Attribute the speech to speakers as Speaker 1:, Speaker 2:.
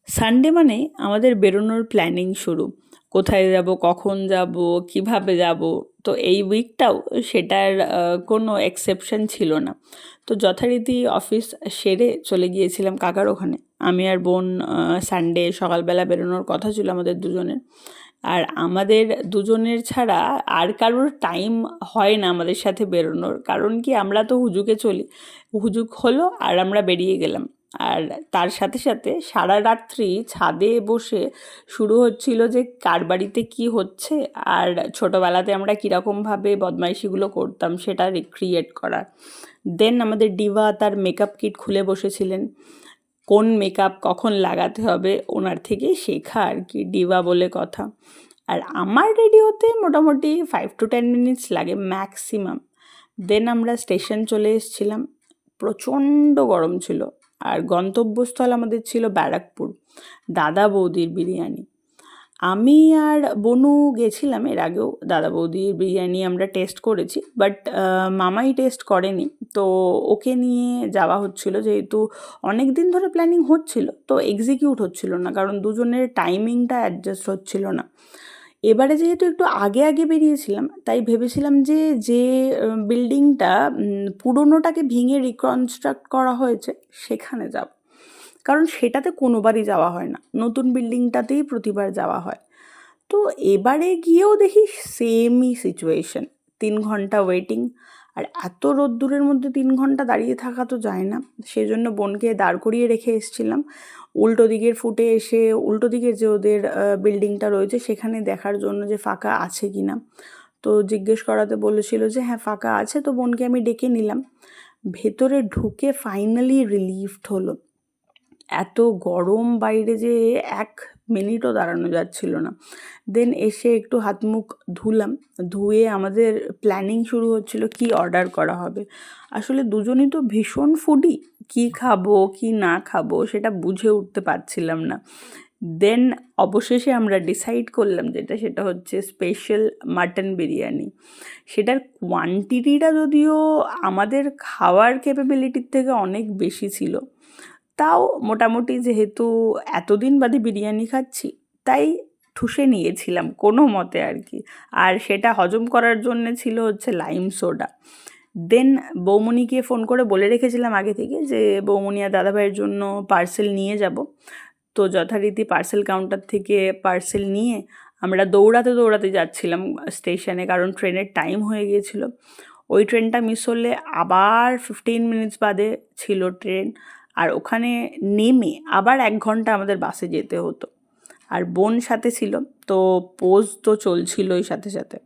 Speaker 1: Sunday মানে আমাদের বেরোনোর প্ল্যানিং শুরু। কোথায় যাব, কখন যাব, কিভাবে যাব। তো এই উইকটাও সেটার কোনো এক্সেপশন ছিল না। তো যথারীতি অফিস সেরে চলে গিয়েছিলাম কাকার ওখানে। আমি আর বোন সানডে সকালবেলা বেরোনোর কথা ছিল আমাদের দুজনের। আর আমাদের দুজনের ছাড়া আর কারোর টাইম হয় না আমাদের সাথে বেরোনোর। কারণ কি, আমরা তো হুজুগে চলি। হুজুগ হলো আর আমরা বেরিয়ে গেলাম। আর তার সাথে সাথে সারা রাত্রি ছাদে বসে শুরু হচ্ছিল যে কার বাড়িতে কী হচ্ছে, আর ছোটোবেলাতে আমরা কীরকমভাবে বদমাইশিগুলো করতাম সেটা রিক্রিয়েট করা। দেন আমাদের ডিভা তার মেকআপ কিট খুলে বসেছিলেন। কোন মেকআপ কখন লাগাতে হবে ওনার থেকেই শেখা আর কি, ডিভা বলে কথা। আর আমার রেডি হতে মোটামুটি 5 to 10 মিনিটস লাগে ম্যাক্সিমাম। দেন আমরা স্টেশন চলে এসেছিলাম। প্রচণ্ড গরম ছিল। আর গন্তব্যস্থল আমাদের ছিল ব্যারাকপুর, দাদা বৌদির বিরিয়ানি। আমি আর বনু গেছিলাম, এর আগেও দাদা বৌদির বিরিয়ানি আমরা টেস্ট করেছি, বাট মামাই টেস্ট করেনি। তো ওকে নিয়ে যাওয়া হচ্ছিল, যেহেতু অনেক দিন ধরে প্ল্যানিং হচ্ছিল, তো এক্সিকিউট হচ্ছিল না, কারণ দুজনের টাইমিংটা অ্যাডজাস্ট হচ্ছিল না। এবারে যেহেতু একটু আগে আগে বেরিয়েছিলাম, তাই ভেবেছিলাম যে যে বিল্ডিংটা পুরোনোটাকে ভেঙে রিকনস্ট্রাক্ট করা হয়েছে সেখানে যাব, কারণ সেটাতে কোনোবারই যাওয়া হয় না, নতুন বিল্ডিংটাতেই প্রতিবার যাওয়া হয়। তো এবারে গিয়েও দেখি সেমই সিচুয়েশন, 3 ঘন্টা ওয়েটিং। আর এত রোদ্দুরের মধ্যে 3 ঘন্টা দাঁড়িয়ে থাকা তো যায় না, সেজন্য বোনকে দাঁড় করিয়ে রেখে এসেছিলাম। উল্টো দিকের ফুটে এসে উল্টো দিকের যে ওদের বিল্ডিংটা রয়েছে সেখানে দেখার জন্য যে ফাঁকা আছে কি না। তো জিজ্ঞেস করাতে বলেছিল যে হ্যাঁ ফাঁকা আছে, তো বোনকে আমি ডেকে নিলাম। ভেতরে ঢুকে ফাইনালি রিলিভড হলো। এত গরম বাইরে যে 1 মিনিটও দাঁড়ানো যাচ্ছিল না। দেন এসে একটু হাত মুখ ধুলাম, ধুয়ে আমাদের প্ল্যানিং শুরু হচ্ছিল কি অর্ডার করা হবে। আসলে দুজনই তো ভীষণ ফুডি, কি খাবো কি না খাবো সেটা বুঝে উঠতে পারছিলাম না। দেন অবশেষে আমরা ডিসাইড করলাম সেটা হচ্ছে স্পেশাল মাটন বিরিয়ানি। সেটার কোয়ান্টিটিটা যদিও আমাদের খাওয়ার ক্যাপাবিলিটির থেকে অনেক বেশি ছিল, তাও মোটামুটি যেহেতু এতদিন বাদে বিরিয়ানি খাচ্ছি, তাই ঠুসে নিয়েছিলাম কোনো মতে আর কি। আর সেটা হজম করার জন্যে ছিল হচ্ছে লাইম সোডা। দেন বৌমনিকে ফোন করে বলে রেখেছিলাম আগে থেকে যে বৌমনি আর দাদাভাইয়ের জন্য পার্সেল নিয়ে যাব। তো যথারীতি পার্সেল কাউন্টার থেকে পার্সেল নিয়ে আমরা দৌড়াতে দৌড়াতে যাচ্ছিলাম স্টেশনে, কারণ ট্রেনের টাইম হয়ে গিয়েছিল। ওই ট্রেনটা মিস হলে আবার 15 মিনিটস বাদে ছিল ট্রেন, আর ওখানে নেমে আবার 1 ঘন্টা আমাদের বাসে যেতে হতো। আর বোন সাথে ছিল, তো পোজ তো চলছিলই সাথে সাথে।